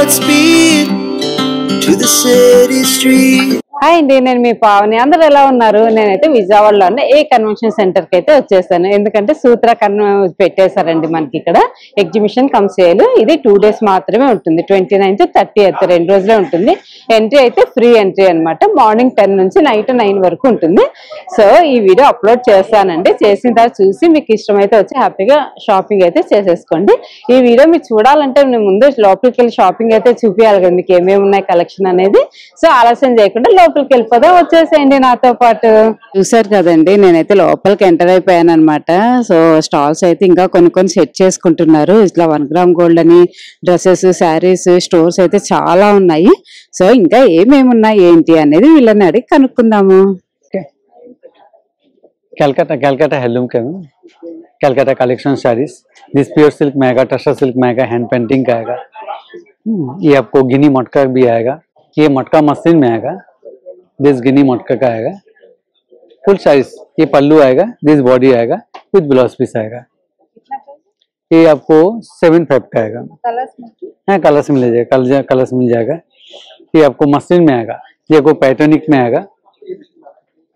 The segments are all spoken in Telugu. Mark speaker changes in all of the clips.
Speaker 1: Godspeed to the city street.
Speaker 2: Hi అండి, నేను మీ పావని. అందరూ ఎలా ఉన్నారు? నేనైతే విజయవాడలో ఉన్న ఏ కన్వెన్షన్ సెంటర్ కి అయితే వచ్చేసాను. ఎందుకంటే సూత్ర పెట్టేశారండి మనకి ఇక్కడ ఎగ్జిబిషన్ కమ్ సేల్. ఇది 2 days మాత్రమే ఉంటుంది, 29th 30th 2 రోజులే ఉంటుంది. ఎంట్రీ అయితే ఫ్రీ ఎంట్రీ అనమాట. మార్నింగ్ 10 నుంచి నైట్ 9 వరకు ఉంటుంది. సో ఈ వీడియో అప్లోడ్ చేస్తానండి. చేసిన తర్వాత చూసి మీకు ఇష్టమైతే వచ్చి హ్యాపీగా షాపింగ్ అయితే చేసేసుకోండి. ఈ వీడియో మీరు చూడాలంటే నేను ముందు లోపలికి వెళ్ళి షాపింగ్ అయితే చూపించాలి కదా, మీకు ఏమేమి ఉన్నాయి కలెక్షన్ అనేది. సో ఆలస్యం చేయకుండా లోపలికి వెళ్ళిపోదాం, వచ్చేసేయండి నాతో పాటు. చూసారు కదండి, నేనైతే లోపలికి ఎంటర్ అయిపోయాను అనమాట. సో స్టాల్స్ అయితే ఇంకా కొన్ని సెట్ చేసుకుంటున్నారు. ఇట్లా 1 gram గోల్డ్ అని డ్రెస్సెస్, శారీస్, స్టోర్స్ అయితే చాలా ఉన్నాయి. సో ఇంకా ఏమేమి ఉన్నాయి ఏంటి అనేది వీళ్ళని అడిగి కనుక్కుందాము.
Speaker 3: Calcutta Hellum Calcutta collection sarees. This pure silk में आएगा, टसर सिल्क में आएगा, हैंड पेंटिंग का आएगा. ये आपको गिनी मटका भी आएगा. ये मटका मशीन में आएगा. दिस गिनी मटका का आएगा. Full size. ये पल्लू आएगा. दिस बॉडी आएगा विद ब्लाउज पीस आएगा. ये आपको 7.5 का आएगा. हाँ, कलर्स मिल जाएगा. कलर्स मिल जाएगा. ये आपको मशीन में आएगा. ये आपको पैटर्निक में आएगा.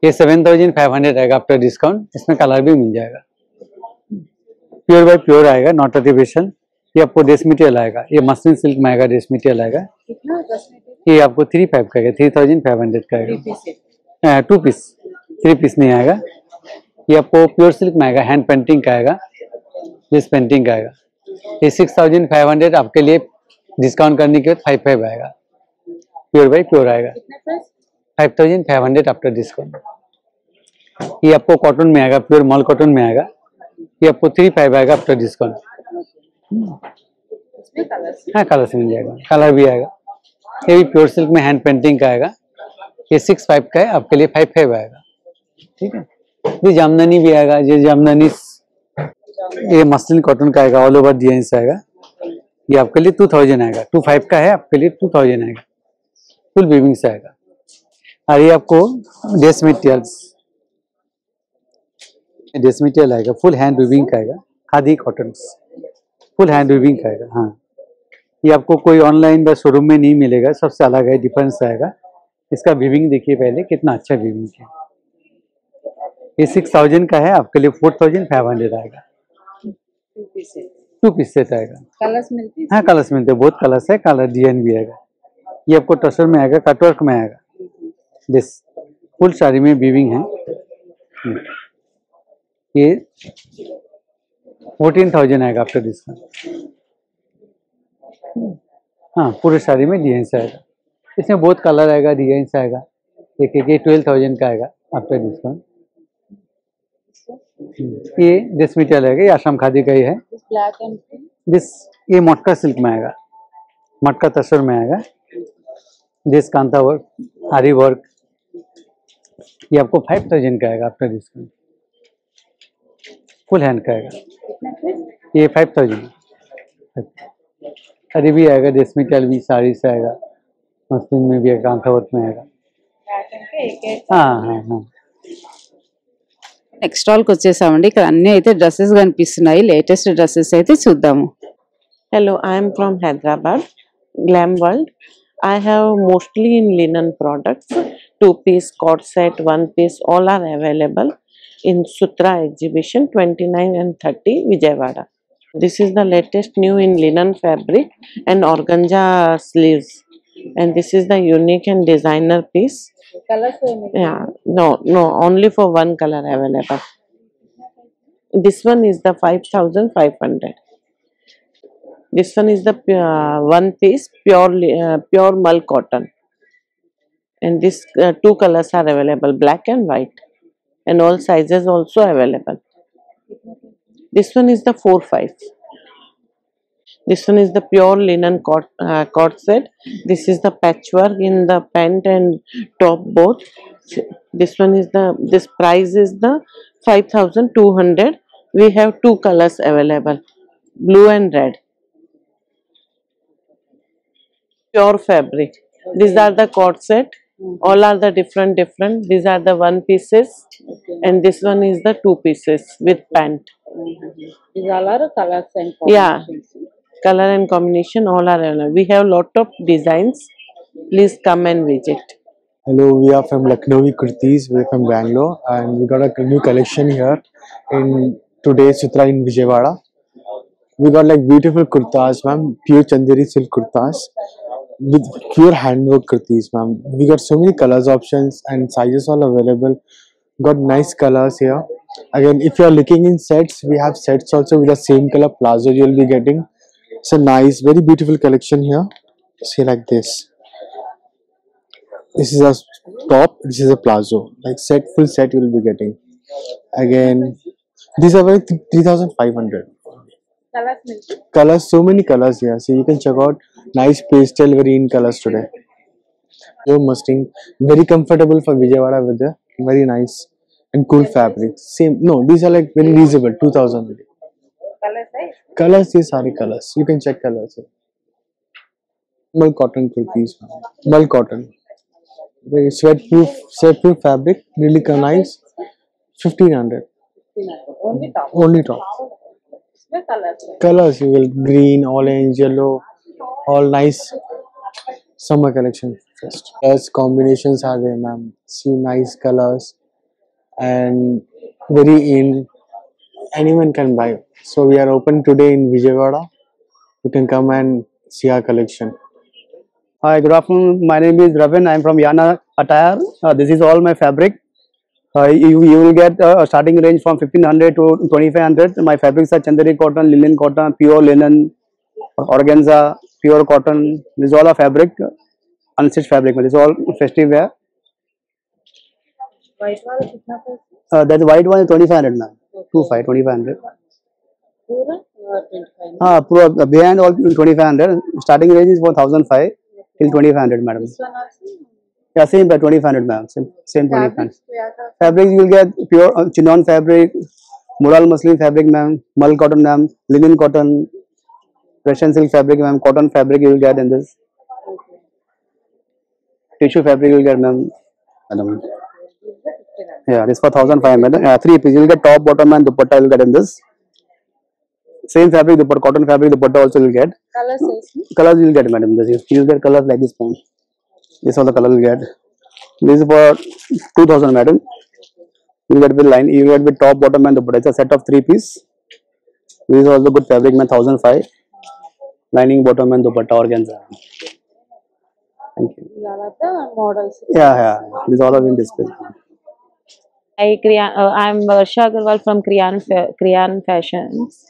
Speaker 3: ये 7,500 आएगा आफ्टर डिस्काउंट. इसमें कलर भी मिल जाएगा. प्योर बाय प्योर आएगा, नॉट आर्टिफिशियल. ये आपको ड्रेस मटेरियल आएगा. ये मशीन सिल्क में आएगा, ड्रेस मटेरियल आएगा. ये आपको 3.5 का आएगा, 3,500 का आएगा. 2 पीस, 3 पीस नहीं आएगा. ये आपको प्योर सिल्क में आएगा, हैंड पेंटिंग का आएगा, ड्रेस पेंटिंग का आएगा. ये 6,500 आपके लिए डिस्काउंट करने के बाद 5,500 आएगा. प्योर बाय प्योर आएगा, 5,500 आफ्टर डिस्काउंट. ये आपको कॉटन में आएगा, प्योर मॉल कॉटन में आएगा. ये आपको 3,500 आएगा आफ्टर डिस्काउंट. हाँ, कलर्स मिल जाएगा, कलर भी आएगा. ये भी प्योर सिल्क में हैंड पेंटिंग का आएगा. ये 6,500 का है, आपके लिए 5,500 आएगा. ठीक है. ये जामदानी भी आएगा. ये जामदानी, ये मसलिन कॉटन का आएगा, ऑल ओवर डिजाइन आएगा. ये आपके लिए 2,000 आएगा. 2,500 का है, आपके लिए 2,000 आएगा. फुल वीविंग से आएगा. और ये आपको ड्रेस मटेरियल आएगा, फुल हैंड वीविंग का आएगा. Khadi cotton full hand weaving का आएगा. हाँ, ये आपको कोई ऑनलाइन या शोरूम में नहीं मिलेगा, सबसे अलग है, डिफरेंस आएगा. इसका वीविंग देखिए पहले, कितना अच्छा वीविंग है. ये 6,000 का है, आपके लिए 4,500 आएगा. 2 पीस सेट आएगा. कलर्स मिलते हैं? हाँ, कलर्स मिलते हैं, बहुत कलर्स है. कलर डिजाइन भी आएगा. ये आपको टसर में आएगा, कटवर्क में आएगा. दिस फुल साड़ी में वीविंग है. ये 14,000 आएगा आफ्टर डिस्काउंट. हाँ, पूरे साड़ी में डिजाइन से आएगा. इसमें बहुत कलर आएगा, डिजाइन से आएगा. देखिए, ये 12,000 का आएगा आफ्टर डिस्काउंट. ये ड्रेस मटेरियल आएगा, ये आसाम खादी का ही है. दिस ये मटका सिल्क में आएगा, मटका तसर में आएगा. दिस कांता वर्क, आरी वर्क. ये आपको 5,000 का आएगा आफ्टर डिस्काउंट. फुल हैंड का आएगा. ये 5,000. अरे भी आएगा, ड्रेस मटेरियल भी, साड़ी से आएगा, मशीन में भी आएगा, कांता वर्क में आएगा. हाँ हाँ हाँ.
Speaker 2: నెక్స్ట్ స్టాల్కి వచ్చేసామండి. ఇక్కడ అన్ని అయితే డ్రెస్సెస్ కనిపిస్తున్నాయి. లేటెస్ట్ డ్రెస్సెస్ అయితే చూద్దాము.
Speaker 4: Hello, I am from Hyderabad, Glam World. I have mostly in linen products, 2-piece, cord set, 1-piece, all are available in Sutra exhibition 29 and 30 Vijayawada. This is the latest new in linen fabric and organza sleeves, and this is the unique and designer piece. Yeah, no, only for one color available. This one is the 5,500. This one is the 1 piece pure mull cotton, and this 2 colors are available, black and white, and all sizes also available. This one is the 4,500. This one is the pure linen cord set. This is the patchwork in the pant and top both. This one is this price is the 5,200. We have 2 colors available, blue and red. Pure fabric. These are the cord set. All are the different. These are the 1 pieces, and this one is the 2 pieces with pant.
Speaker 2: These all are colors and
Speaker 4: yeah, color and combination all are available. We have lot of designs. Please come and visit.
Speaker 5: Hello, we are from Lucknowi Kurtis. We're from Bangalore, and we got a new collection here in today's Sutra in Vijayawada. We got like beautiful kurtas, ma'am, pure Chanderi silk kurtas with pure handwork kurtis, ma'am. We got so many colors options and sizes all available. Got nice colors here. Again, if you are looking in sets, we have sets also with the same color plazo you will be getting. It's a nice, very beautiful collection here. See like this. This is a top, this is a plazo. Like set, full set you will be getting. Again, these are very 3,500. Colors, so many colors here. So you can check out nice pastel, very in colors today. Pure Mustang, very comfortable for Vijayawada weather. Very nice and cool fabric. Same, no, these are like very reasonable, 2,000. Colors, yes, sorry, colors. You can check colors here. Mal cotton kurtis, mal cotton. Very sweat-proof fabric, really nice. 1,500. Only top. Colors you will green, orange, yellow, all nice summer collection first. Yes, combinations are there, ma'am. See nice colors and very in. Anyone can buy. So we are open today in Vijayawada. You can come and see our collection.
Speaker 6: Hi, good afternoon. My name is Ravin. I am from Yana Attire. This is all my fabric. You will get a starting range from 1,500 to 2,500. My fabrics are Chanderi cotton, linen cotton, pure linen, organza, pure cotton. This is all a fabric, unstitched fabric. This is all festive wear. That white one is 2,500 now. 2,500. Behind all 2,500. Starting range is for 1,500 till 2,500, madam. Yeah, same by 2,500, ma'am. Same 2,500. Fabrics you will get pure chinon fabric, mural muslin fabric, ma'am, mull cotton, ma'am, linen cotton, Russian silk fabric, ma'am, cotton fabric you will get in this. Tissue fabric you will get, ma'am. Yeah, this for 1,500. 3 pieces. You will get top, bottom, and dupatta you will get in this. Same fabric, dupatta, cotton fabric, dupatta also you will get. Colors you will get, madam. You will get colors like this, ma'am. This all the color you will get. This is for 2,000, madam. You will get with line. You will get with top, bottom, and dupatta. It's a set of 3 piece. This is also good fabric, man. 1,500. Lining, bottom, and dupatta organza. Thank you. Yeah. These all are in display.
Speaker 7: Hi, I'm Varsha Agarwal from Kriyan Fashions.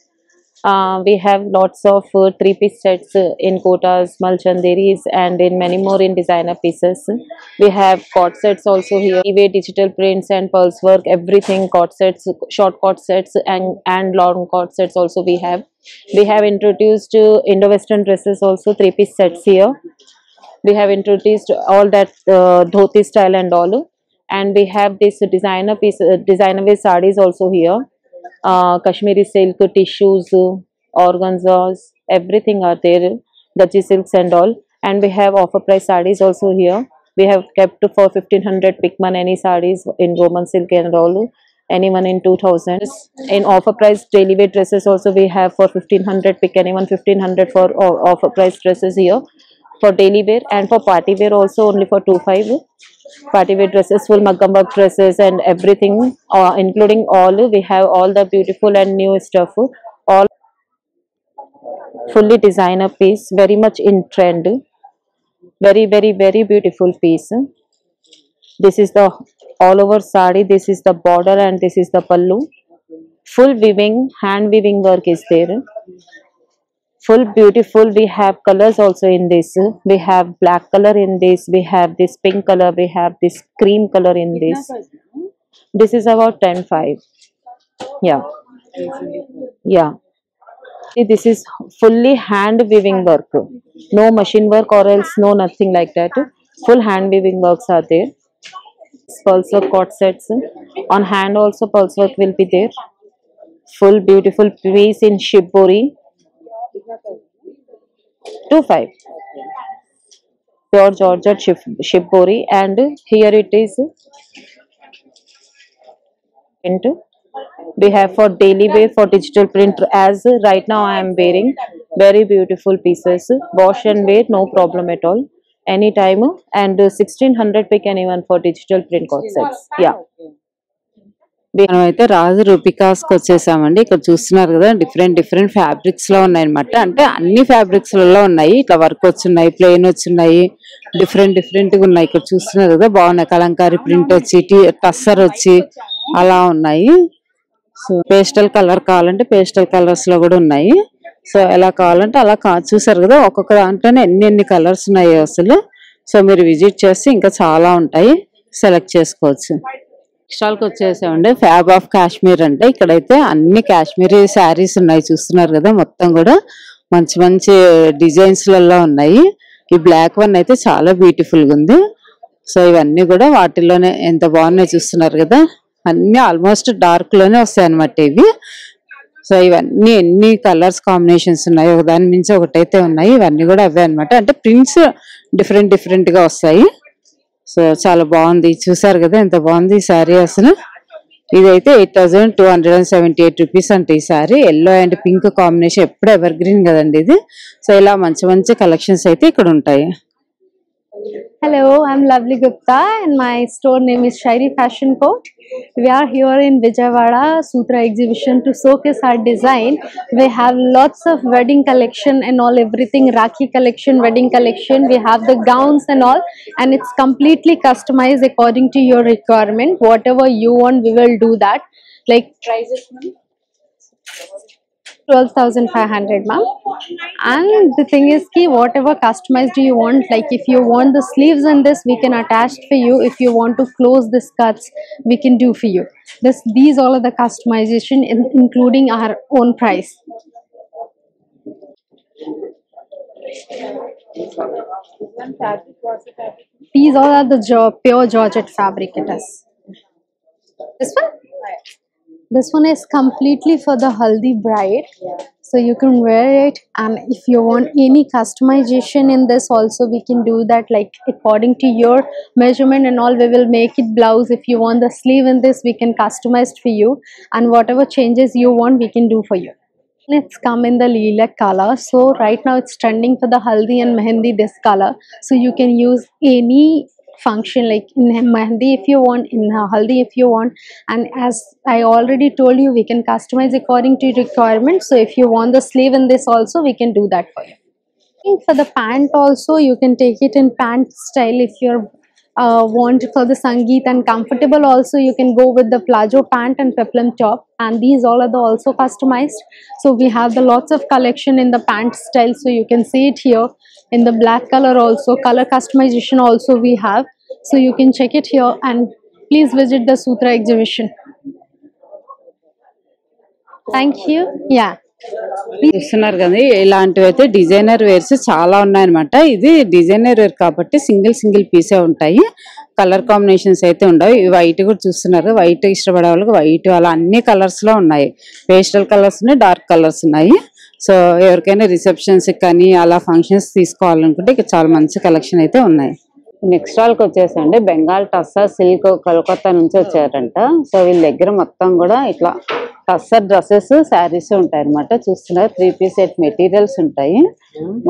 Speaker 7: We have lots of 3-piece sets in kotas, malchanderis, and in many more in designer pieces. We have cord sets also here. We digital prints and pulse work, everything, cord sets, short cord sets and long cord sets also we have. We have introduced Indo-Western dresses also, 3-piece sets here. We have introduced all that dhoti style and all. And we have this designer piece, designer with sarees also here. Kashmiri silk, tissues, organzas, everything are there, Gachi silks and all. And we have offer price sarees also here. We have kept for 1,500 Pickman any sarees in Roman silk and all. Anyone in 2,000. In offer price daily wear dresses also we have for 1,500 pick anyone 1,500 for offer price dresses here for daily wear, and for party wear also only for 2,500. Party wear dresses, full maggam work dresses and everything, including all. We have all the beautiful and new stuff, all fully designer piece, very much in trend, very beautiful piece. This is the all over sari, this is the border and this is the pallu. Full weaving, hand weaving work is there. Full beautiful. We have colors also in this. We have black color in this. We have this pink color. We have this cream color in this. This is about 10,500. Yeah. See, this is fully hand weaving work. No machine work or else no nothing like that. Full hand weaving works are there. Pulse work cord sets. On hand also pulse work will be there. Full beautiful piece in shibori. 2,500. Pure Georgette shibori, and here it is. We have for daily wear, for digital print, as right now I am wearing. Very beautiful pieces. Wash and wear, no problem at all. Anytime. And 1600 we can even for digital print cord sets. Yeah.
Speaker 2: మనం అయితే రాజు రూపికాస్ కి వచ్చేసామండి. ఇక్కడ చూస్తున్నారు కదా డిఫరెంట్ డిఫరెంట్ ఫ్యాబ్రిక్స్ లో ఉన్నాయి అనమాట. అంటే అన్ని ఫ్యాబ్రిక్స్ లలో ఉన్నాయి. ఇట్లా వర్క్ వచ్చున్నాయి, ప్లెయిన్ వచ్చున్నాయి, డిఫరెంట్ డిఫరెంట్ గా ఉన్నాయి. ఇక్కడ చూస్తున్నారు కదా బాగున్నాయి. కలంకారీ ప్రింట్ వచ్చి టస్సర్ వచ్చి అలా ఉన్నాయి. సో పేస్టల్ కలర్ కావాలంటే పేస్టల్ కలర్స్ లో కూడా ఉన్నాయి. సో ఎలా కావాలంటే అలా చూసారు కదా ఒక్కొక్క దాంట్లోనే ఎన్ని కలర్స్ ఉన్నాయి అసలు. సో మీరు విజిట్ చేస్తే ఇంకా చాలా ఉంటాయి, సెలెక్ట్ చేసుకోవచ్చు. స్టాల్ కి వచ్చేసామండి. ఫ్యాబ్ ఆఫ్ కాశ్మీర్ అంటే ఇక్కడైతే అన్ని కాశ్మీరీ శారీస్ ఉన్నాయి. చూస్తున్నారు కదా మొత్తం కూడా మంచి మంచి డిజైన్స్ లలో ఉన్నాయి. ఈ బ్లాక్ వన్ అయితే చాలా బ్యూటిఫుల్ గా ఉంది. సో ఇవన్నీ కూడా వాటిలోనే ఎంత బాగున్నాయి చూస్తున్నారు కదా. అన్ని ఆల్మోస్ట్ డార్క్ లోనే వస్తాయి అన్నమాట ఇవి. సో ఇవన్నీ ఎన్ని కలర్స్ కాంబినేషన్స్ ఉన్నాయి, ఒకదాని మించి ఒకటైతే ఉన్నాయి. ఇవన్నీ కూడా అవే అనమాట. అంటే ప్రింట్స్ డిఫరెంట్ డిఫరెంట్ గా వస్తాయి. సో చాలా బాగుంది. చూసారు కదా ఎంత బాగుంది ఈ శారీ అసలు. ఇదైతే 8278 రూపీస్ అంటే ఈ sari. Yellow and pink combination ఎప్పుడు ఎవర్ గ్రీన్ కదండి ఇది. సో ఇలా మంచి మంచి కలెక్షన్స్ అయితే ఇక్కడ ఉంటాయి.
Speaker 8: Hello, I'm Lovely Gupta and my store name is Shairi Fashion Court. We are here in Vijayawada Sutra exhibition to showcase our design. We have lots of wedding collection and all, everything Rakhi collection, wedding collection. We have the gowns and all, and it's completely customized according to your requirement. Whatever you want, we will do that. Like prices, 12,500, ma'am. And the thing is ki whatever customized you want, like if you want the sleeves in this, we can attach for you. If you want to close the skirts, we can do for you. These all are the customization including our own price. These all are the pure Georgette fabric it is. This one? This one is completely for the haldi bride, so you can wear it. And if you want any customization in this also, we can do that, like according to your measurement and all. We will make it blouse. If you want the sleeve in this, we can customize for you, and whatever changes you want, we can do for you. It's come in the lilac color. So right now it's trending for the haldi and mehendi, this color. So you can use any function, like in mehendi if you want, in haldi if you want. And as I already told you, we can customize according to requirements. So if you want the sleeve in this also, we can do that for you. For the pant also, you can take it in pant style. If you're want for the sangeet and comfortable also, you can go with the palazzo pant and peplum top, and these all are the also customized. So we have the lots of collection in the pant style. So you can see it here in the black color also. Color customization also we have. So you can check it here, and please visit the Sutra exhibition. Thank you. Yeah.
Speaker 2: చూస్తున్నారు కదా ఇలాంటివి అయితే డిజైనర్ వేర్స్ చాలా ఉన్నాయన్నమాట. ఇది డిజైనర్ వేర్ కాబట్టి సింగిల్ పీసే ఉంటాయి. కలర్ కాంబినేషన్స్ అయితే ఉండవు. వైట్ కూడా చూస్తున్నారు, వైట్ ఇష్టపడే వాళ్ళకి వైట్, అలా అన్ని కలర్స్ లో ఉన్నాయి. పేస్టల్ కలర్స్ ఉన్నాయి, డార్క్ కలర్స్ ఉన్నాయి. సో ఎవరికైనా రిసెప్షన్స్ కానీ అలా ఫంక్షన్స్ తీసుకోవాలనుకుంటే ఇక్కడ చాలా మంచి కలెక్షన్ అయితే ఉన్నాయి. నెక్స్ట్ వాళ్ళకి వచ్చేసండి బెంగాల్ టస్సర్ సిల్క్ కోల్కతా నుంచి వచ్చారంట. సో వీళ్ళ దగ్గర మొత్తం కూడా ఇట్లా టస్సర్ డ్రెస్సెస్ శారీస్ ఉంటాయి అనమాట. చూస్తున్నారు 3 పీస్ సెట్ మెటీరియల్స్ ఉంటాయి.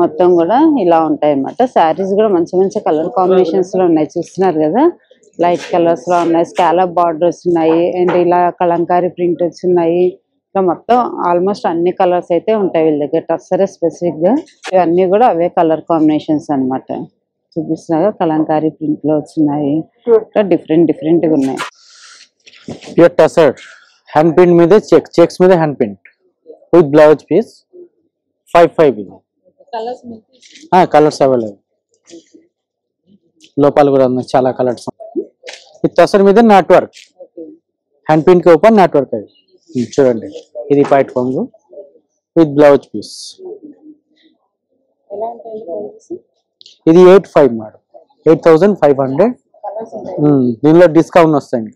Speaker 2: మొత్తం కూడా ఇలా ఉంటాయి అన్నమాట. శారీస్ కూడా మంచి మంచి కలర్ కాంబినేషన్స్ లో ఉన్నాయి. చూస్తున్నారు కదా లైట్ కలర్స్ లో ఉన్నాయి, స్కాలప్ బార్డర్స్ ఉన్నాయి, అండ్ ఇలా కలంకారీ ప్రింట్ ఉన్నాయి. ఇలా మొత్తం ఆల్మోస్ట్ అన్ని కలర్స్ అయితే ఉంటాయి వీళ్ళ దగ్గర. టస్సరే స్పెసిఫిక్ గా ఇవన్నీ కూడా అవే కలర్ కాంబినేషన్స్ అనమాట. చూపిస్తున్నారు కలంకారీ ప్రింట్ లో వచ్చినాయి, డిఫరెంట్ గా ఉన్నాయి.
Speaker 3: టసర్ హ్యాండ్ ప్రింట్ మీద చెక్స్ మీద hand print with blouse piece 55 ఇది కలర్స్ అవైలబుల్. లోపాలు కూడా ఉన్నాయి చాలా కలర్స్. ఈ టసర్ మీద నాట్ వర్క్ హ్యాండ్ ప్రింట్ కి ఓపెన్ నాట్ వర్క్. అది చూడండి, ఇది పైట్ కొంగు విత్ బ్లౌజ్ పీస్. ఇది 85 మేడం, 8500. దీనిలో డిస్కౌంట్ వస్తాయి.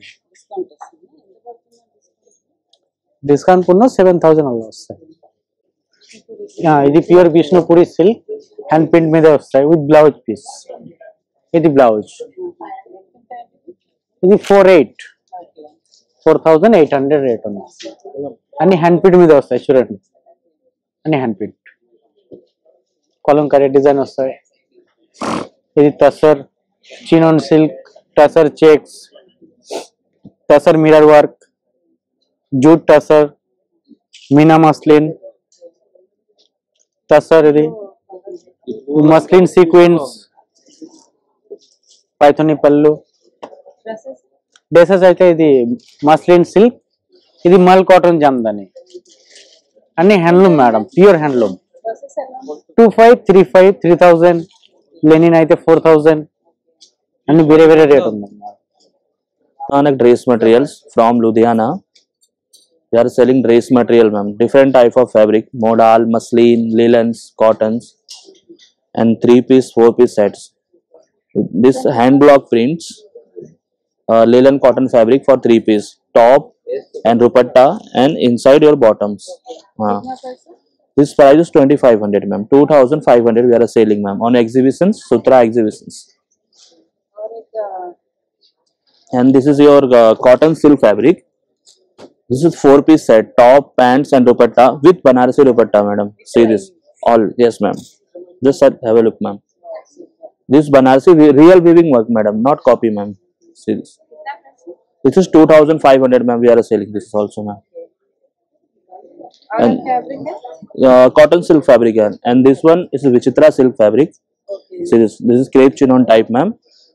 Speaker 3: డిస్కౌంట్ కున్న 7000 అలా వస్తాయి. ఇది pure Vishnupuri silk hand print మీద వస్తాయి విత్ బ్లౌజ్ పీస్. ఇది బ్లౌజ్. ఇది 4800 రేట్ ఉంది. అన్ని హ్యాండ్ ప్రింట్ మీద వస్తాయి చూడండి, అన్ని హ్యాండ్ ప్రింట్. కలంకారీ డిజైన్ వస్తాయి. ఇది tussar chinon silk, tussar checks, tussar mirror work, jute tussar, Meena muslin tussar, ఇది మస్లిన్ సీక్వెన్స్, పైథోని పళ్ళు. డ్రెస్సెస్ అయితే ఇది మస్లిన్ సిల్క్, ఇది మల్ కాటన్ జామ్దాని, అన్ని handloom madam, pure handloom. 2500, 3500, 3000, linen అయితే 4000, అన్ని వేరే వేరే రేట్ ఉంది.
Speaker 9: Dress materials from Ludhiana. We are selling dress material, ma'am. Different type of fabric: modal, muslin, lilens, cottons, and 3-piece, 4-piece sets. This hand block prints, linen cotton fabric for 3-piece, top and dupatta, and inside your bottoms. This price is 2500, ma'am. 2500 we are selling, ma'am, on exhibitions, Sutra exhibitions. And this is your cotton silk fabric. This is 4-piece set, top, pants, and dupatta with Banarasi dupatta, madam. See this all. Yes, ma'am. Just have a look, ma'am. This Banarasi real weaving work, madam, not copy, ma'am. See this. This is 2500, ma'am. We are selling this also, ma'am. And cotton silk fabric, and this one is Vichitra silk fabric. See this. This is crepe chinon type, ma'am.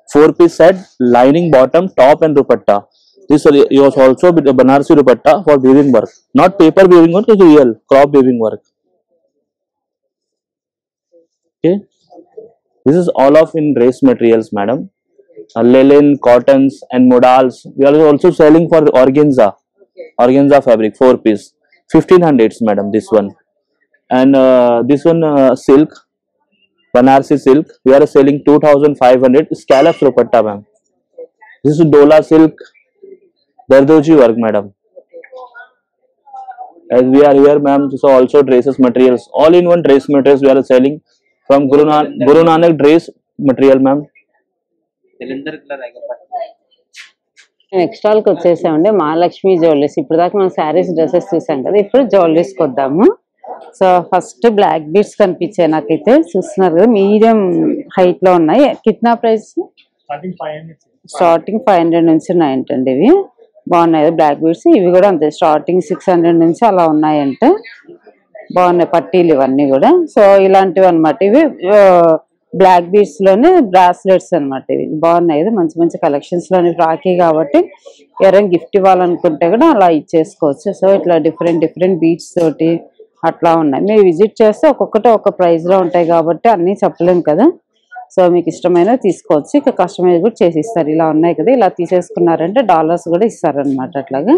Speaker 9: 4-piece set, lining bottom, top, and dupatta. This is also with the Banarasi dupatta for weaving work, not paper weaving work. It's real crop weaving work. Okay, this is all of in dress materials, madam. Linen, cottons, and modals. We are also selling for the organza, organza fabric, 4-piece, 1500s, madam. This one, and this one silk, Banarasi silk. We are selling 2500. Scallop dupatta, ma'am. This is Dola silk, Dardoji work, madam. As we are here, ma'am, so also dresses materials, all in one dress materials we are selling from Guru Nanak dress material, ma'am.
Speaker 2: Next వాళ్ళకి వచ్చేసామండి మహాలక్ష్మి జ్యువెలరీస్. ఇప్పుడు దాకా మనం శారీస్, డ్రెస్సెస్ చూసాం కదా, ఇప్పుడు జ్యువెలరీస్కి వద్దాము. సో ఫస్ట్ బ్లాక్ బీడ్స్ కనిపించాయి నాకైతే, చూస్తున్నారు కదా, మీడియం హైట్ లో ఉన్నాయి. కిట్నా ప్రైస్? స్టార్టింగ్ 500 నుంచి ఉన్నాయంటండి. ఇవి బాగున్నాయి బ్లాక్ బీడ్స్. ఇవి కూడా అంతే, స్టార్టింగ్ 600 నుంచి అలా ఉన్నాయంటే. బాగున్నాయి పట్టీలు ఇవన్నీ కూడా. సో ఇలాంటివి అనమాట. ఇవి బ్లాక్ బీడ్స్ లోనే బ్రాస్లెట్స్ అనమాట. ఇవి బాగున్నాయి కదా, మంచి మంచి కలెక్షన్స్ లోని రాఖీ కాబట్టి ఎవరైనా గిఫ్ట్ ఇవ్వాలనుకుంటే కూడా అలా ఇచ్చేసుకోవచ్చు. సో ఇట్లా డిఫరెంట్ డిఫరెంట్ బీడ్స్ తోటి అట్లా ఉన్నాయి. మీరు విజిట్ చేస్తే ఒక్కొక్కటి ఒక ప్రైస్ లో ఉంటాయి కాబట్టి అన్నీ చెప్పలేము కదా. సో మీకు ఇష్టమైన తీసుకోవచ్చు. ఇక కస్టమైజ్ కూడా చేసి ఇస్తారు. ఇలా ఉన్నాయి కదా, ఇలా తీసేసుకున్నారంటే డాలర్స్ కూడా ఇస్తారనమాట అట్లాగా.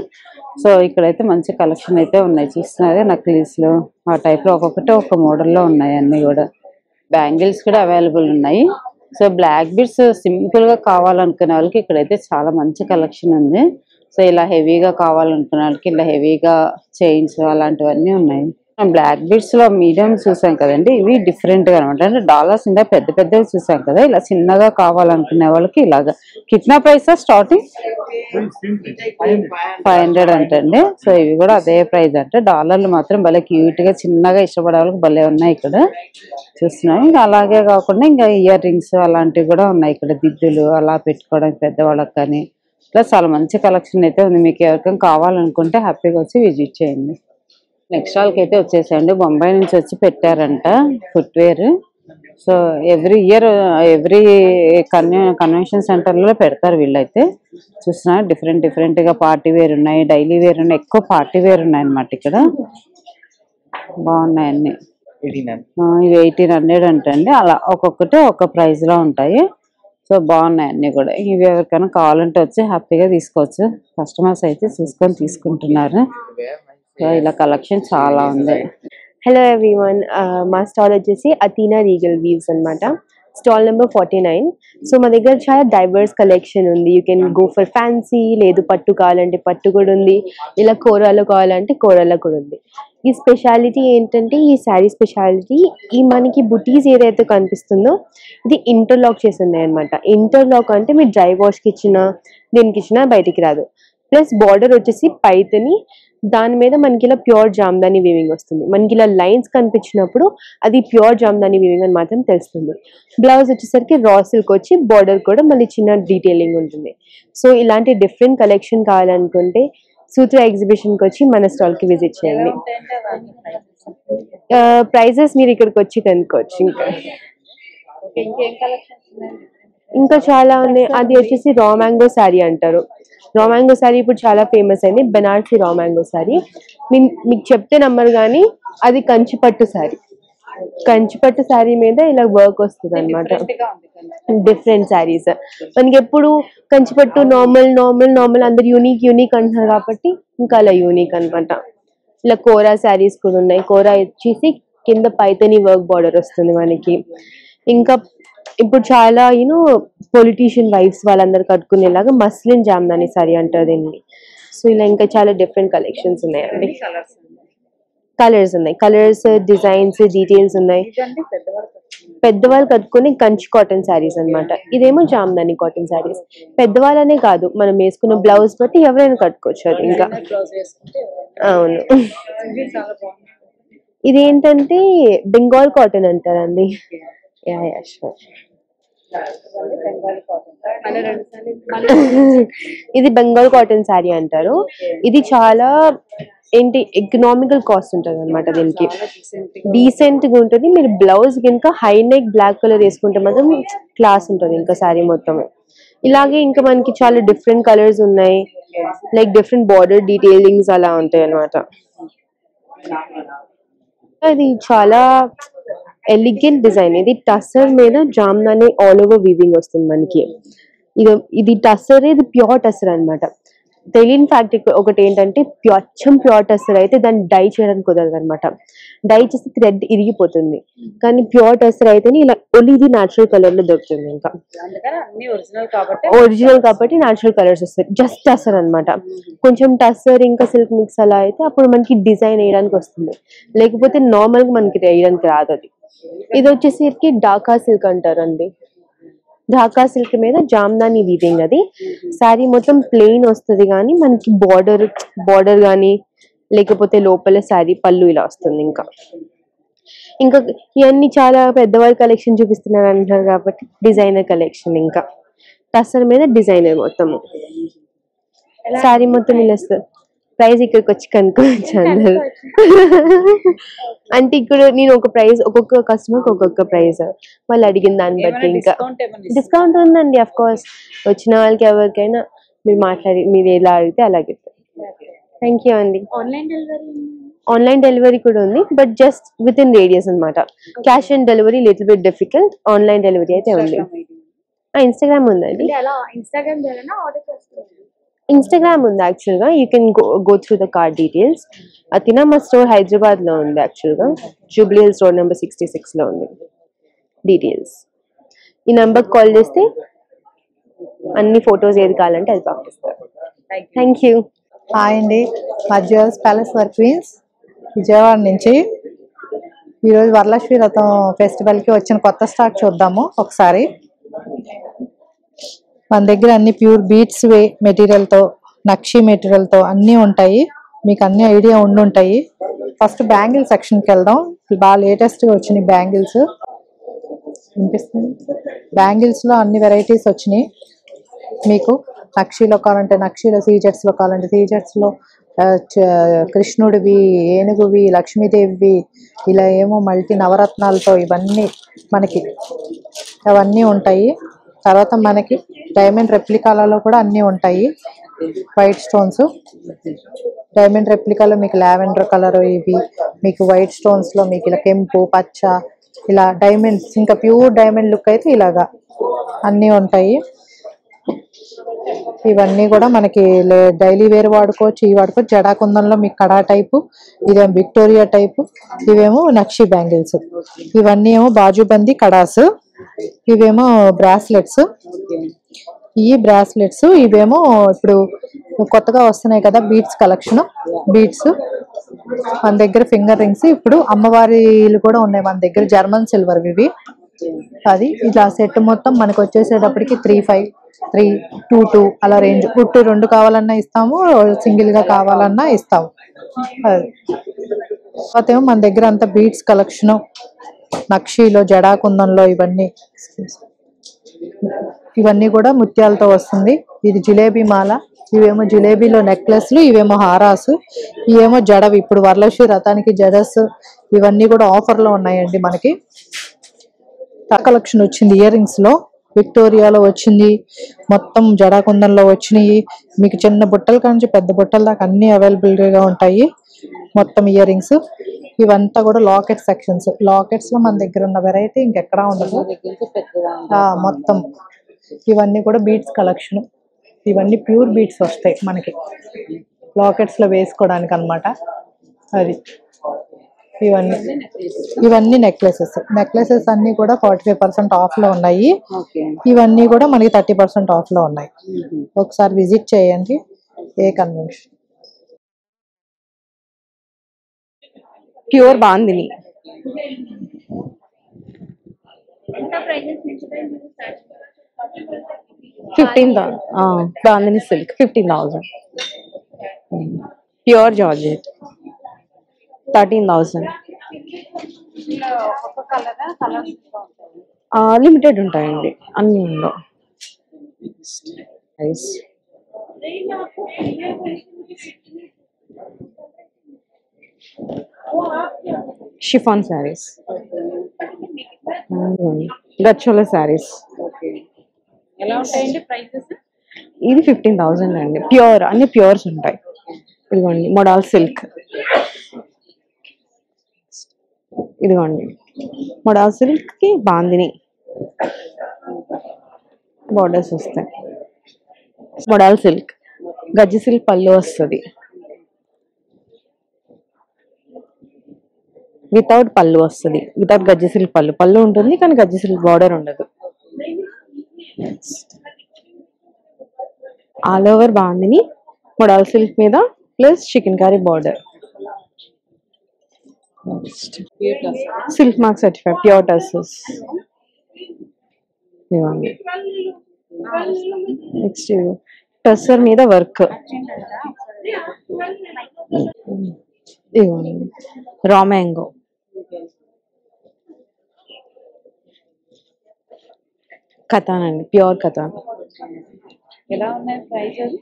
Speaker 2: సో ఇక్కడైతే మంచి కలెక్షన్ అయితే ఉన్నాయి. చూస్తున్నారు నక్లీస్లు ఆ టైప్ లో ఒక్కొక్కటి ఒక మోడల్లో ఉన్నాయి. అన్ని కూడా బ్యాంగిల్స్ కూడా అవైలబుల్ ఉన్నాయి. సో బ్లాక్ బీడ్స్ సింపుల్ గా కావాలనుకునే వాళ్ళకి ఇక్కడైతే చాలా మంచి కలెక్షన్ ఉంది. సో ఇలా హెవీగా కావాలనుకునే వాళ్ళకి ఇలా హెవీగా చైన్స్ అలాంటివన్నీ ఉన్నాయి. బ్లాక్ బీడ్స్ లో మీడియం చూసాం కదండి, ఇవి డిఫరెంట్ గా అనమాట. అంటే డాలర్స్ ఇంకా పెద్ద పెద్దవి చూసాం కదా, ఇలా చిన్నగా కావాలనుకునే వాళ్ళకి ఇలాగా. కిట్నా ప్రైస్ స్టార్టింగ్ 500 అంటండి. సో ఇవి కూడా అదే ప్రైస్ అంటే. డాలర్లు మాత్రం భలే క్యూట్ గా చిన్నగా ఇష్టపడే వాళ్ళకి భలే ఉన్నాయి ఇక్కడ చూస్తున్నాం. ఇంకా అలాగే కాకుండా ఇంకా ఇయర్ రింగ్స్ అలాంటివి కూడా ఉన్నాయి ఇక్కడ, దిద్దులు అలా పెట్టుకోవడానికి పెద్దవాళ్ళకి కానీ. ఇట్లా చాలా మంచి కలెక్షన్ అయితే ఉంది. మీకు ఎవరికైనా కావాలనుకుంటే హ్యాపీగా వచ్చి విజిట్ చేయండి. నెక్స్ట్ వాళ్ళకి అయితే వచ్చేసండి, బొంబాయి నుంచి వచ్చి పెట్టారంట footwear. So every year every convention సెంటర్లో పెడతారు వీళ్ళైతే. చూస్తున్నా డిఫరెంట్ డిఫరెంట్ గా పార్టీ వేర్ ఉన్నాయి, డైలీ వేర్ ఉన్నాయి, ఎక్కువ పార్టీ వేర్ ఉన్నాయి అన్నమాట ఇక్కడ. బాగున్నాయి అన్ని. ఇవి 1800 అంటండి. అలా ఒక్కొక్కటి ఒక ప్రైస్ లో ఉంటాయి. సో బాగున్నాయి అన్ని కూడా. ఇవి ఎవరికైనా కావాలంటే వచ్చి హ్యాపీగా తీసుకోవచ్చు. కస్టమర్స్ అయితే చూసుకొని తీసుకుంటున్నారు. సో ఇలా కలెక్షన్ చాలా ఉంది.
Speaker 10: హలో ఎవ్రీవన్, మా స్టాల్ వచ్చేసి అథీనా రీగల్ వీవ్స్ అనమాట. Stall number 49. సో మా దగ్గర చాలా డైవర్స్ కలెక్షన్ ఉంది. You can go for fancy, లేదు పట్టు కావాలంటే పట్టు కూడా ఉంది, ఇలా కోరాలో కావాలంటే కోరాలో కూడా ఉంది. ఈ స్పెషాలిటీ ఏంటంటే, ఈ శారీ స్పెషాలిటీ ఈ మనకి బుటీస్ ఏదైతే కనిపిస్తుందో ఇది ఇంటర్లాక్ చేసి ఉన్నాయి అనమాట. ఇంటర్లాక్ అంటే మీరు డ్రై వాష్కి ఇచ్చినా దేనికి ఇచ్చినా బయటికి రాదు. ప్లస్ బార్డర్ వచ్చేసి పైతని దాని మీద మనకి ఇలా ప్యూర్ జామ్దాని వీవింగ్ వస్తుంది. మనకి ఇలా లైన్స్ కనిపించినప్పుడు అది ప్యూర్ జామ్దాని వీవింగ్ అని మాత్రం తెలుస్తుంది. బ్లౌజ్ వచ్చేసరికి రా సిల్క్ వచ్చి బార్డర్ కూడా మళ్ళీ చిన్న డీటెయిలింగ్ ఉంటుంది. సో ఇలాంటి డిఫరెంట్ కలెక్షన్ కావాలనుకుంటే సూత్ర ఎగ్జిబిషన్కి వచ్చి మన స్టాల్కి విజిట్ చేయండి. ప్రైజెస్ మీరు ఇక్కడికి వచ్చి కనుక్కోవచ్చు. ఇంకా చాలా ఉన్నాయి. అది వచ్చేసి రా మ్యాంగో శారీ అంటారు. రా మ్యాంగో శారీ ఇప్పుడు చాలా ఫేమస్ అయింది. బెనారసి రా మ్యాంగో శారీ మీకు చెప్తే నమ్మరు కానీ అది కంచిపట్టు శారీ. కంచిపట్టు శారీ మీద ఇలా వర్క్ వస్తుంది అనమాట. డిఫరెంట్ శారీస్ మనకి ఎప్పుడు కంచిపట్టు నార్మల్ నార్మల్ నార్మల్ అందరు యూనిక్ యూనిక్ అంటున్నారు కాబట్టి ఇంకా అలా యూనిక్ అనమాట. ఇలా కోరా శారీస్ కూడా ఉన్నాయి. కోరా వచ్చేసి కింద పైతని వర్క్ బార్డర్ వస్తుంది మనకి. ఇంకా ఇప్పుడు చాలా పొలిటీషియన్ వైఫ్స్ వాళ్ళందరూ కట్టుకునేలాగా మస్లిన్ జామ్దాని సారీ అంటారు దీన్ని. సో ఇలా ఇంకా చాలా డిఫరెంట్ కలెక్షన్స్ ఉన్నాయండి. కలర్స్ ఉన్నాయి, కలర్స్ డిజైన్స్ డీటెయిల్స్ ఉన్నాయి. పెద్దవాళ్ళు కట్టుకుని కంచి కాటన్ శారీస్ అనమాట. ఇదేమో జామ్దాని కాటన్ శారీస్. పెద్దవాళ్ళనే కాదు, మనం వేసుకున్న బ్లౌజ్ బట్టి ఎవరైనా కట్టుకోవచ్చు. అది ఇంకా అవును. ఇదేంటంటే బెంగాల్ కాటన్ అంటారండి. ఇది బెంగాల్ కాటన్ శారీ అంటారు. ఇది చాలా ఏంటి ఎకనామికల్ కాస్ట్ ఉంటుంది అనమాట. దీనికి డీసెంట్ గా ఉంటుంది. మీరు బ్లౌజ్ కనుక హై నెక్ బ్లాక్ కలర్ వేసుకుంటే మాత్రం క్లాస్ ఉంటుంది ఇంకా శారీ మొత్తం. ఇలాగే ఇంకా మనకి చాలా డిఫరెంట్ కలర్స్ ఉన్నాయి. లైక్ డిఫరెంట్ బార్డర్ డీటెయిలింగ్స్ అలా ఉంటాయి అనమాట. అది చాలా ఎలిగెంట్ డిజైన్. ఇది టస్సర్ మీద జామ్దాని ఆల్ ఓవర్ వీవింగ్ వస్తుంది మనకి. ఇది టస్సర్, ఇది ప్యూర్ టస్సర్ అనమాట. తెలియని ఫ్యాక్ట్ ఒకటి ఏంటంటే అచ్చం ప్యూర్ టస్సర్ అయితే దాన్ని డై చేయడానికి కుదరదు అనమాట. డై చేస్తే థ్రెడ్ ఇరిగిపోతుంది. కానీ ప్యూర్ టస్సర్ అయితేనే ఇలా ఇది న్యాచురల్ కలర్ లో దొరుకుతుంది. ఇంకా ఒరిజినల్ కాబట్టి న్యాచురల్ కలర్స్ వస్తాయి. జస్ట్ టస్సర్ అనమాట. కొంచెం టస్సర్ ఇంకా సిల్క్ మిక్స్ అలా అయితే అప్పుడు మనకి డిజైన్ వేయడానికి వస్తుంది. లేకపోతే నార్మల్ గా మనకి వేయడానికి రాదు. అది ఇది వచ్చేసరికి ఢాకా సిల్క్ అంటారండి. ఢాకా సిల్క్ మీద జామ్దాని వీవింగ్. అది శారీ మొత్తం ప్లెయిన్ వస్తుంది కానీ మనకి బార్డర్ కానీ లేకపోతే లోపల శారీ పళ్ళు ఇలా వస్తుంది. ఇంకా ఇవన్నీ చాలా పెద్దవాళ్ళ కలెక్షన్ చూపిస్తున్నారు అంటున్నారు కాబట్టి డిజైనర్ కలెక్షన్. ఇంకా టస్సర్ మీద డిజైనర్ మొత్తము శారీ మొత్తం ఇలా వస్తుంది. ప్రైస్ ఇక్కడికి వచ్చి కనుక్కోవచ్చు అందరు. అంటే ఇక్కడ నేను ఒక ప్రైస్, ఒక్కొక్క కస్టమర్ ఒక్కొక్క ప్రైస్ వాళ్ళు అడిగిన దాన్ని బట్టి. ఇంకా డిస్కౌంట్ ఉందండి అఫ్ కోర్స్. వచ్చిన వాళ్ళకి ఎవరికైనా మీరు ఎలా అడిగితే అలాగే. థ్యాంక్ యూ అండి. ఆన్లైన్ డెలివరీ కూడా ఉంది, but just with in radius అనమాట. Cash on delivery little bit difficult. Online delivery అయితే ఉంది. ఇన్స్టాగ్రామ్ ఉందండి. ఇన్స్టాగ్రామ్ ఉంది యాక్చువల్ గా. You can go through the card details. అతినా మా స్టోర్ హైదరాబాద్ లో ఉంది యాక్చువల్ గా. జూబ్లీ హిల్స్ రోడ్ నెంబర్ 66 లో ఉంది డీటెయిల్స్. ఈ నెంబర్ కాల్ చేస్తే అన్ని ఫొటోస్ ఏది కావాలంటే అది పంపిస్తారు. Thank you.
Speaker 11: హాయ్ అండి, మా jewels palace for queens Vijayawada నుంచి. ఈరోజు వరలక్ష్మి వ్రతం ఫెస్టివల్కి వచ్చిన కొత్త స్టాక్ చూద్దాము ఒకసారి. మన దగ్గర అన్ని ప్యూర్ బీట్స్ మెటీరియల్తో, నక్షి మెటీరియల్తో అన్నీ ఉంటాయి. మీకు అన్ని ఐడియా ఉండుంటాయి. ఫస్ట్ బ్యాంగిల్ సెక్షన్కి వెళ్దాం. బాగా లేటెస్ట్గా వచ్చినాయి బ్యాంగిల్స్. వినిపిస్తుంది. బ్యాంగిల్స్లో అన్ని వెరైటీస్ వచ్చినాయి. మీకు నక్షీలో కావాలంటే నక్షీలో, సీజెట్స్లో కావాలంటే సీజెట్స్లో, కృష్ణుడివి, ఏనుగువి, లక్ష్మీదేవివి, ఇలా ఏమో మల్టీ నవరత్నాలతో ఇవన్నీ మనకి అవన్నీ ఉంటాయి. తర్వాత మనకి డైమండ్ రెప్లికాలలో కూడా అన్నీ ఉంటాయి. వైట్ స్టోన్స్ డైమండ్ రెప్లికాలో మీకు లావెండర్ కలర్, ఇవి మీకు వైట్ స్టోన్స్లో మీకు ఇలా కెంపు, పచ్చ, ఇలా డైమండ్స్, ఇంకా ప్యూర్ డైమండ్ లుక్ అయితే ఇలాగా అన్నీ ఉంటాయి. ఇవన్నీ కూడా మనకి డైలీ వేర్ వాడుకోవచ్చు. ఇవి వాడుకోవచ్చు. జడాకుందంలో మీకు కడా టైపు, ఇదేమో విక్టోరియా టైపు, ఇవేమో నక్షి బ్యాంగిల్స్, ఇవన్నీ ఏమో బాజుబందీ కడాస్, ఇవేమో బ్రాస్లెట్స్. ఈ బ్రాస్లెట్స్ ఇవేమో ఇప్పుడు కొత్తగా వస్తున్నాయి కదా బీట్స్ కలెక్షన్. బీట్స్ మన దగ్గర, ఫింగర్ రింగ్స్, ఇప్పుడు అమ్మవారిలు కూడా ఉన్నాయి మన దగ్గర, జర్మన్ సిల్వర్ ఇవి. అది ఇలా సెట్ మొత్తం మనకు వచ్చేసేటప్పటికి 3,500 3, 2 అలా రేంజ్. కుట్టు 2 కావాలన్నా ఇస్తాము, సింగిల్ గా కావాలన్నా ఇస్తాము. అది తర్వాత ఏమో మన దగ్గర అంతా బీడ్స్ కలెక్షన్, నక్షీలో, జడాకుందంలో ఇవన్నీ కూడా ముత్యాలతో వస్తుంది. ఇది జిలేబీ మాల, ఇవేమో జిలేబీలో నెక్లెస్లు, ఇవేమో హారాసు, ఇవేమో జడవి. ఇప్పుడు వరలక్ష్మి రథానికి జడస్ ఇవన్నీ కూడా ఆఫర్ లో ఉన్నాయండి. మనకి కలెక్షన్ వచ్చింది ఇయర్ రింగ్స్ లో, విక్టోరియాలో వచ్చింది, మొత్తం జడాకుందంలో వచ్చినాయి. మీకు చిన్న బుట్టల నుంచి పెద్ద బుట్టల దాకా అన్ని అవైలబుల్ గా ఉంటాయి. మొత్తం ఇయర్ రింగ్స్ ఇవంతా కూడా లాకెట్ సెక్షన్స్. లాకెట్స్ లో మన దగ్గర ఉన్న వెరైటీ ఇంకెక్కడా ఉండదు మొత్తం. ఇవన్నీ కూడా బీడ్స్ కలెక్షన్. ఇవన్నీ ప్యూర్ బీడ్స్ వస్తాయి మనకి లాకెట్స్ లో వేసుకోవడానికి అన్నమాట. అది ఇవన్నీ నెక్లెసెస్ అన్ని కూడా 45% ఆఫ్ లో ఉన్నాయి. ఇవన్నీ కూడా మనకి 30% ఆఫ్ లో ఉన్నాయి. ఒకసారి విజిట్ చేయండి a convention.
Speaker 2: Pure bandhani. Bandhani silk 15,000. Pure georgette 13,000. Limited ఉంటాయండి అన్ని ఉండవు. షిఫాన్ శారీస్, గచ్చోల శారీస్. ఇది 15,000 అండి. ప్యూర్, అన్ని ప్యూర్స్ ఉంటాయి. ఇదిగోండి మోడల్ సిల్క్, ఇదిగోండి మోడల్ సిల్క్ కి బాందిని బోర్డర్స్ వస్తాయి. మోడల్ సిల్క్, గజ్జి సిల్క్ పళ్ళు వస్తుంది, వితౌట్ పళ్ళు వస్తుంది. వితౌట్ గజ్జి సిల్క్ పళ్ళు ఉంటుంది కానీ గజ్జి సిల్క్ బార్డర్ ఉండదు. All over bandhani model silk మీద plus chikankari border. Silk mark certified pure tussars. Next tussar మీద వర్క్. రా మ్యాంగో, కథాన్ అండి, ప్యూర్ కథాన్.
Speaker 12: ఎలా ఉన్నాయి ప్రైస్?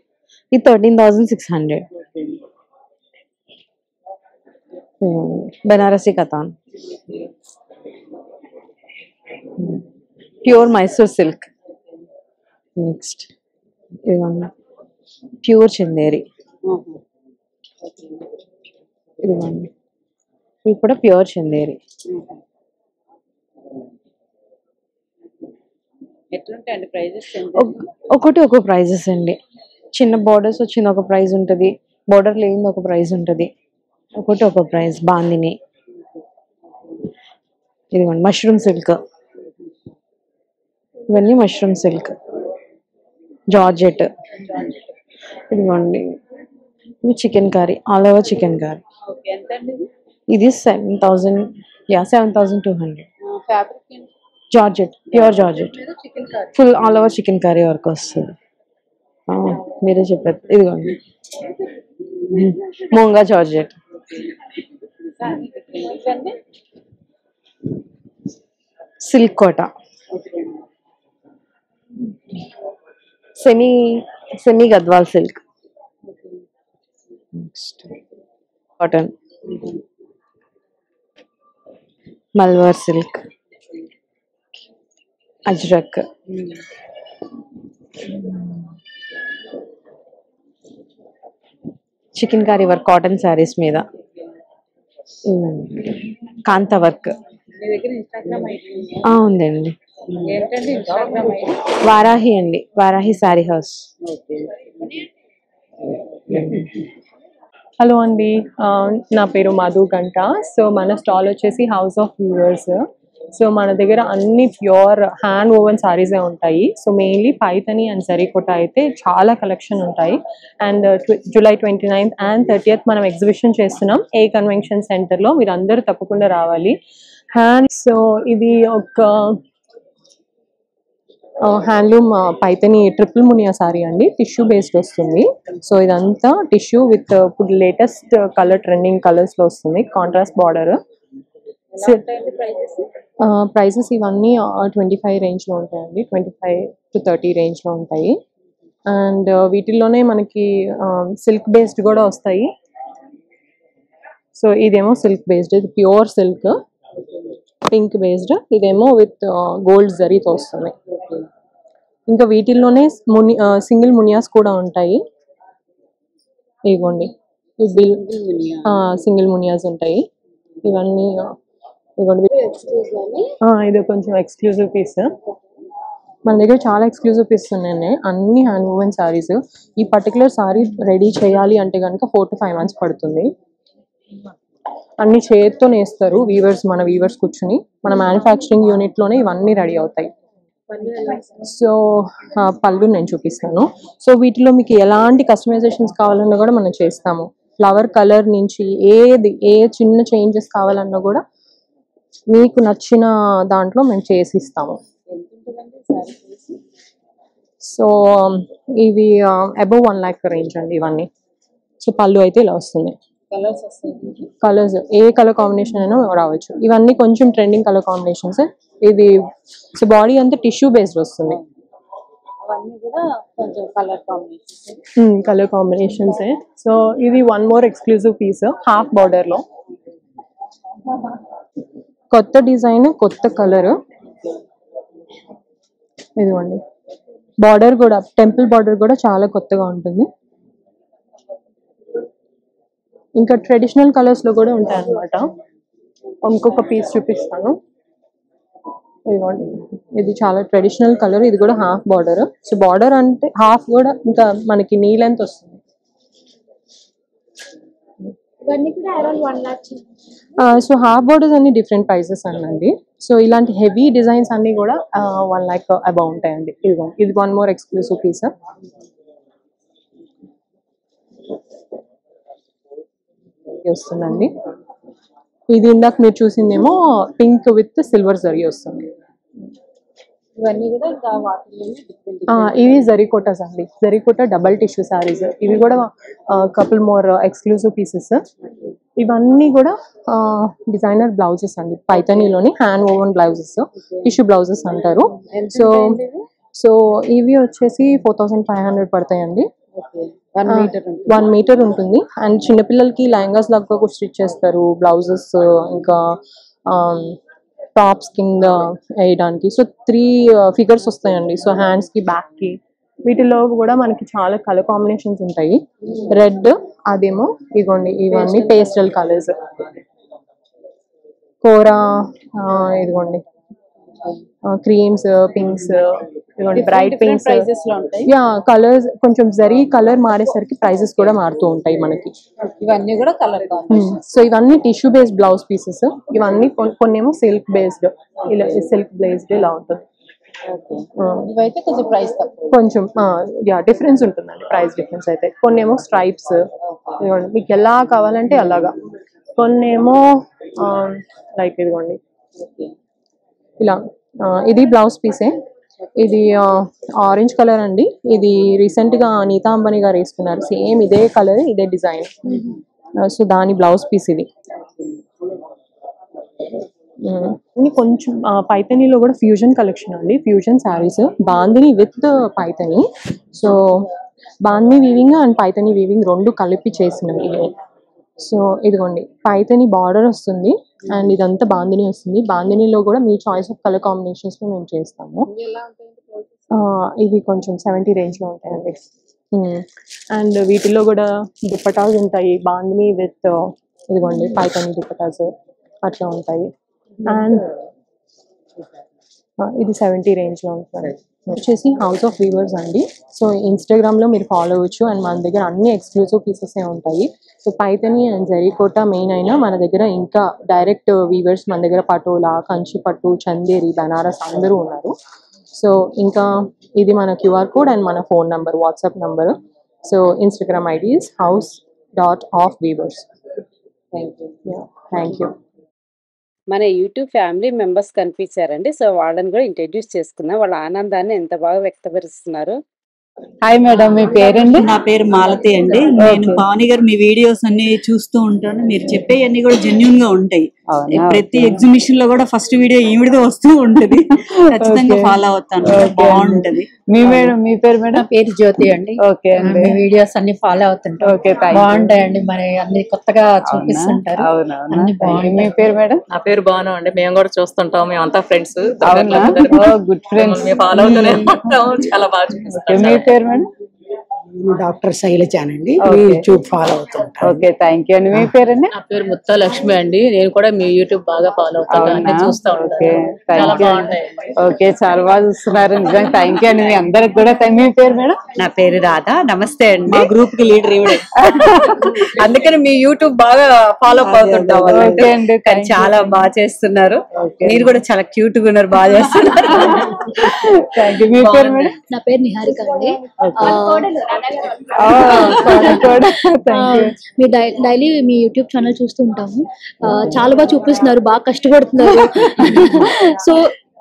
Speaker 2: ఇది 13,600. Banarasi katan, pure Mysore silk. Next ఇదిగోండి ప్యూర్ చందేరి. ఇదిగోండి ఇవి కూడా ప్యూర్ చందేరి.
Speaker 12: ఎట్లుంటాయండి ప్రైజెస్?
Speaker 2: ఒకటి ఒక ప్రైజెస్ అండి. చిన్న బోర్డర్స్ వచ్చింది ఒక ప్రైస్ ఉంటుంది, బోర్డర్ లేనిది ఒక ప్రైస్ ఉంటుంది. ఒకటి ఒక ప్రైస్. బాందిని, ఇదిగోండి మష్రూమ్ సిల్క్, ఇవన్నీ మష్రూమ్ సిల్క్. జార్జెట్, ఇదిగోండి ఇవి chikankari, all over chikankari. ఇది 7,000, 7,200. Georgette, pure georgette, full all over chikankari work వస్తుంది. మీరే చెప్పారు. ఇదిగోండి moonga georgette. Silk Kota, semi Gadwal silk. Cotton, మల్వార్ silk, ajrak, chikankari work cotton saris మీద. కాంతా వర్క్ ఉందండి. వారాహి అండి, వారాహి శారీ హౌస్.
Speaker 13: హలో అండి, నా పేరు మధు గంట. సో మన స్టాల్ వచ్చేసి హౌస్ ఆఫ్ వ్యూవర్స్. సో మన దగ్గర అన్ని ప్యూర్ హ్యాండ్ ఓవెన్ సారీసే ఉంటాయి. So mainly Paithani and zari kota అయితే చాలా కలెక్షన్ ఉంటాయి. And July 29th and 30th మనం ఎగ్జిబిషన్ చేస్తున్నాం ఏ కన్వెన్షన్ సెంటర్లో. మీరు అందరూ తప్పకుండా రావాలి. హ్యాండ్, సో ఇది ఒక handloom Paithani triple Muniya sorry అండి, టిష్యూ బేస్డ్ వస్తుంది. సో ఇదంతా టిష్యూ విత్ ఇప్పుడు లేటెస్ట్ కలర్ ట్రెండింగ్ కలర్స్ లో వస్తుంది, కాంట్రాస్ట్ బార్డర్. ప్రైజెస్ ఇవన్నీ 25 రేంజ్ లో ఉంటాయండి, 25 to 30 రేంజ్ లో ఉంటాయి. అండ్ వీటిల్లోనే మనకి సిల్క్ బేస్డ్ కూడా వస్తాయి. సో ఇదేమో సిల్క్ బేస్డ్, ఇది ప్యూర్ సిల్క్ పింక్ బేస్డ్, ఇదేమో విత్ గోల్డ్ జరీతో వస్తుంది. ఇంకా వీటిల్లోనే సింగిల్ మునియాస్ కూడా ఉంటాయి. ఇదిగోండి సింగిల్ మునియాస్ ఉంటాయి. ఇవన్నీ ఇదిగోండి, ఇది కొంచెం ఎక్స్క్లూజివ్ పీస్. మన దగ్గర చాలా ఎక్స్క్లూజివ్ పీస్ ఉన్నాయండి, అన్ని హ్యాండ్ వూవెన్ సారీస్. ఈ పర్టికులర్ సారీ రెడీ చేయాలి అంటే కనుక 4 to 5 months పడుతుంది. అన్ని చేతితో నేస్తారు వీవర్స్, మన వీవర్స్ కూర్చుని మన మ్యానుఫ్యాక్చరింగ్ యూనిట్ లోనే ఇవన్నీ రెడీ అవుతాయి. సో పళ్ళు నేను చూపిస్తాను. సో వీటిలో మీకు ఎలాంటి కస్టమైజేషన్స్ కావాలన్నా కూడా మనం చేస్తాము. ఫ్లవర్ కలర్ నుంచి ఏ చిన్న చేంజెస్ కావాలన్నా కూడా మీకు నచ్చిన దాంట్లో మేము చేసి ఇస్తాము. సో ఇవి అబౌవ్ 1 lakh రేంజ్ అండి ఇవన్నీ. సో పళ్ళు అయితే ఇలా వస్తుంది. కలర్స్ ఏ కలర్ కాంబినేషన్ అయినా రావచ్చు. ఇవన్నీ కొంచెం ట్రెండింగ్ కలర్ కాంబినేషన్స్. ఇది సో బాడీ అంతా టిష్యూ బేస్డ్ వస్తుంది. Colour combinations. సో ఇది one more exclusive piece, half border లో కొత్త డిజైన్, కొత్త కలర్. ఇదిగోండి బార్డర్ కూడా, టెంపుల్ బార్డర్ కూడా చాలా కొత్తగా ఉంటుంది. ఇంకా ట్రెడిషనల్ కలర్స్ లో కూడా ఉంటాయి అన్నమాట. ఇంకొక పీస్ చూపిస్తాను. ఇదిగోండి ఇది చాలా ట్రెడిషనల్ కలర్, ఇది కూడా హాఫ్ బార్డర్. సో బార్డర్ అంటే హాఫ్ కూడా ఇంకా మనకి నీ లెంత్ వస్తుంది. సో హాఫ్ బార్డర్స్ అన్ని డిఫరెంట్ ప్రైసెస్ అనండి. సో ఇలాంటి హెవీ డిజైన్స్ అన్ని కూడా 1 lakh అబౌవ్ ఉంటాయండి. ఇది వన్ మోర్ ఎక్స్క్లూసివ్ పీస్. వస్తుందండి. ఇది ఇందాక మీరు చూసిందేమో పింక్ విత్ సిల్వర్ జరీ వస్తుంది. ఇవి జరీకోటాస్ అండి, జరీకోటా డబల్ టిష్యూ సారీస్. ఇవి కూడా కపుల్ మోర్ ఎక్స్క్లూజివ్ పీసెస్. ఇవన్నీ కూడా డిజైనర్ బ్లౌజెస్ అండి, పైథనీలోని hand woven blouses, tissue blouses అంటారు. సో ఇవి వచ్చేసి 4500 పడతాయండి. 1 meter ఉంటుంది. అండ్ చిన్నపిల్లలకి లెహంగాస్ లాగా కూడా స్టిచ్ చేస్తారు, బ్లౌజెస్ ఇంకా టాప్స్ కింద వేయడానికి. సో 3 figures వస్తాయండి. సో హ్యాండ్స్ కి, బ్యాక్ కి. వీటిలో కూడా మనకి చాలా కలర్ కాంబినేషన్స్ ఉంటాయి. రెడ్, అదేమో ఇదిగోండి ఇవన్నీ పేస్టల్ కలర్స్. కోరా, ఇదిగోండి creams, pinks, bright pinks. Yeah colours కొంచెం జరీ కలర్ మారేసరికి ప్రైసెస్ కూడా మారుతూ ఉంటాయి మనకి.
Speaker 12: ఇవన్నీ కూడా కలర్.
Speaker 13: సో ఇవన్నీ టిష్యూ బేస్డ్ బ్లౌజ్ పీసెస్. ఇవన్నీ కొన్ని ఏమో సిల్క్ బేస్డ్, ఇలా సిల్క్ బేస్డ్ ఇలా ఉంటుంది.
Speaker 12: ఇవైతే కొంచెం ప్రైస్ తక్కువ,
Speaker 13: కొంచెం డిఫరెన్స్ ఉంటుందండి, ప్రైస్ డిఫరెన్స్ అయితే. కొన్ని ఏమో స్ట్రైప్స్, మీకు ఎలా కావాలంటే అలాగా. కొన్ని ఏమో లైక్ ఇదిగోండి ఇలా. ఇది బ్లౌజ్ పీసే. ఇది ఆరెంజ్ కలర్ అండి. ఇది రీసెంట్ గా నీతా అంబానీ గారు వేసుకున్నారు, సేమ్ ఇదే కలర్, ఇదే డిజైన్. సో దాని బ్లౌజ్ పీస్ ఇది. కొంచెం పైథనీలో కూడా ఫ్యూజన్ కలెక్షన్ అండి, fusion saris, bandhani with Paithani. So bandhani weaving and Paithani weaving రెండు కలిపి చేసినవి ఇవే. సో ఇదిగోండి పైథనీ బార్డర్ వస్తుంది అండ్ ఇదంతా బాందిని వస్తుంది. బాందినిలో కూడా మీ చాయిస్ ఆఫ్ కలర్ కాంబినేషన్స్ లో మేము చేస్తాము. ఇవి కొంచెం 70 రేంజ్ లో ఉంటాయండి. అండ్ వీటిలో కూడా దుప్పటాస్ ఉంటాయి, బాందిని విత్ ఇదిగోండి పైథనీ దుప్పటాస్ అట్లా ఉంటాయి. అండ్ ఇది 70 రేంజ్ లో ఉంటుంది. వచ్చేసి హౌస్ ఆఫ్ వీవర్స్ అండి. సో ఇన్స్టాగ్రామ్ లో మీరు ఫాలో అవ్వచ్చు. అండ్ మన దగ్గర అన్ని ఎక్స్క్లూజివ్ పీసెస్ ఉంటాయి. So Paithani and zari kota main అయినా మన దగ్గర ఇంకా డైరెక్ట్ వీవర్స్ మన దగ్గర పటోలా, కంచి పట్టు, చందేరి, బనారస్ అందరూ ఉన్నారు. సో ఇంకా ఇది మన QR కోడ్ అండ్ మన phone number, WhatsApp number. So Instagram ID is house.ofweavers. Thank you.
Speaker 2: మన యూట్యూబ్ ఫ్యామిలీ మెంబర్స్ కనిపించారండి. సో వాళ్ళని కూడా ఇంట్రడ్యూస్ చేసుకుందాం. వాళ్ళ ఆనందాన్ని ఎంత బాగా వ్యక్తపరుస్తున్నారు. హాయ్ మేడం, మీ పేరండి?
Speaker 14: నా పేరు మాలతి అండి. నేను పావని గారు మీ వీడియోస్ అన్ని చూస్తూ ఉంటాను. మీరు చెప్పేవన్నీ కూడా జెన్యూన్ గా ఉంటాయి. ప్రతి ఎగ్జిబిషన్ లో కూడా ఫస్ట్ వీడియో ఈవిడదే వస్తూ ఉంటది. ఖచ్చితంగా ఫాలో అవుతాను, బాగుంటది.
Speaker 2: మీ మేడం, మీ పేరు మేడం?
Speaker 15: నా పేరు జ్యోతి అండి.
Speaker 2: ఓకే అండి.
Speaker 15: మీ వీడియోస్ అన్ని ఫాలో అవుతుంటాం.
Speaker 2: ఓకే,
Speaker 15: బాగుంటాయండి. మరి అన్ని కొత్తగా చూపిస్తుంటారు.
Speaker 2: అన్ని బాగుంటాయి. మీ పేరు మేడం?
Speaker 16: నా పేరు బాను అండి. మేము కూడా చూస్తుంటాం, మేమంతా ఫ్రెండ్స్.
Speaker 2: గుడ్ ఫ్రెండ్స్,
Speaker 16: ఫాలో అవుతూనే ఉంటాం. చాలా బాగా చూపిస్తాం.
Speaker 2: మీ పేరు మేడం?
Speaker 17: డాక్టర్ శైలజానండి. యూట్యూబ్ ఫాలో అవుతుంటాను.
Speaker 2: ఓకే, థ్యాంక్ యూ అండి. మీ పేరండి?
Speaker 16: నా పేరు ముత్తా లక్ష్మి అండి. నేను కూడా మీ యూట్యూబ్ బాగా ఫాలో అవుతాను, అన్ని చూస్తా ఉంటాను. చాలా బాగుంటాయి.
Speaker 2: ఓకే, చాలా బాగా చూస్తున్నారు. నిజంగా థ్యాంక్ యూ అండి. మీ అందరికి కూడా మీ పేరు మేడం?
Speaker 18: నా పేరు రాధా. నమస్తే అండి.
Speaker 16: మా గ్రూప్ కి లీడర్ ఇవిడే. అందుకని మీ యూట్యూబ్ బాగా ఫాలో అవుతుంటాం.
Speaker 18: ఓకే అండి, చాలా బాగా చేస్తున్నారు. మీరు కూడా చాలా క్యూట్ గా ఉన్నారు, బాగా చేస్తున్నారు.
Speaker 2: మీ పేరు మేడం?
Speaker 8: నా పేరు నిహారిక అండి. మీరు డైలీ మీ యూట్యూబ్ ఛానల్ చూస్తూ ఉంటాము. చాలా బాగా చూపిస్తున్నారు, బాగా కష్టపడుతున్నారు. So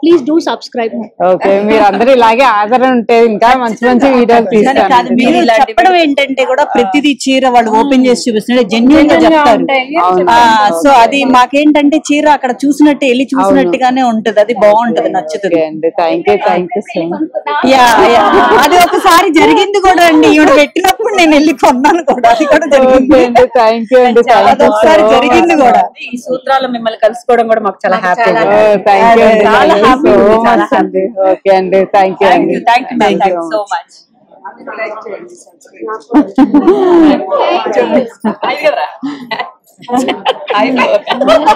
Speaker 8: please do subscribe.
Speaker 2: Okay, మీరు అందరూ ఇలాగే ఆదరణ ఉంటే ఇంకా మంచి మంచి వీడియోలు తీస్తారు.
Speaker 14: మీరు చెప్పడం ఏంటంటే కూడా ప్రతిదీ చీర వాళ్ళు ఓపెన్ చేసి చూపిస్తున్నారు, జెన్యూన్ గా చెప్తారు. సో అది మాకేంటంటే చీర అక్కడ చూసినట్టు వెళ్ళి చూసినట్టుగానే ఉంటది, అది బాగుంటది, నచ్చుతుంది.
Speaker 2: Thank you, thank you so much.
Speaker 14: అది ఒకసారి జరిగింది కూడా అండి. ఈవిడ పెట్టినప్పుడు నేను వెళ్ళి కొన్నాను కూడా, అది కూడా జరిగింది.
Speaker 2: థ్యాంక్ యూ అండి.
Speaker 14: ఒకసారి జరిగింది కూడా.
Speaker 16: ఈ సూత్రాలు మిమ్మల్ని కలుసుకోవడం కూడా మాకు చాలా హ్యాపీ.
Speaker 2: థ్యాంక్ యూ, చాలా సో మచ్ అండి. ఓకే అండి, థ్యాంక్ యూ అండి.
Speaker 16: Thank you so much.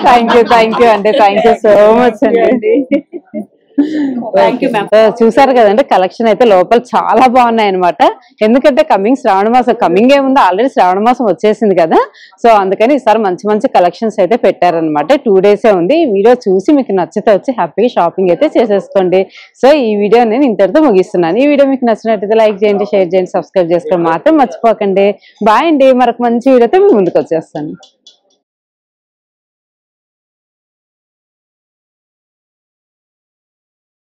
Speaker 2: Thank you అండి. థ్యాంక్ యూ సో మచ్ అండి. చూసారు కదండి, కలెక్షన్ అయితే లోపల చాలా బాగున్నాయి అనమాట. ఎందుకంటే కమింగ్ శ్రావణ మాసం, కమింగ్ ఏముంది, ఆల్రెడీ శ్రావణ మాసం వచ్చేసింది కదా. సో అందుకని ఈసారి మంచి మంచి కలెక్షన్స్ అయితే పెట్టారనమాట. 2 days ఉంది. ఈ వీడియో చూసి మీకు నచ్చితే వచ్చి హ్యాపీగా షాపింగ్ అయితే చేసేసుకోండి. సో ఈ వీడియో నేను ఇంతటితో ముగిస్తున్నాను. ఈ వీడియో మీకు నచ్చినట్టయితే లైక్ చేయండి, షేర్ చేయండి, సబ్స్క్రైబ్ చేసుకోవడం మాత్రం మర్చిపోకండి. బాయ్ అండి. మరొక మంచి వీడియోతో మీ ముందుకు వచ్చేస్తాను.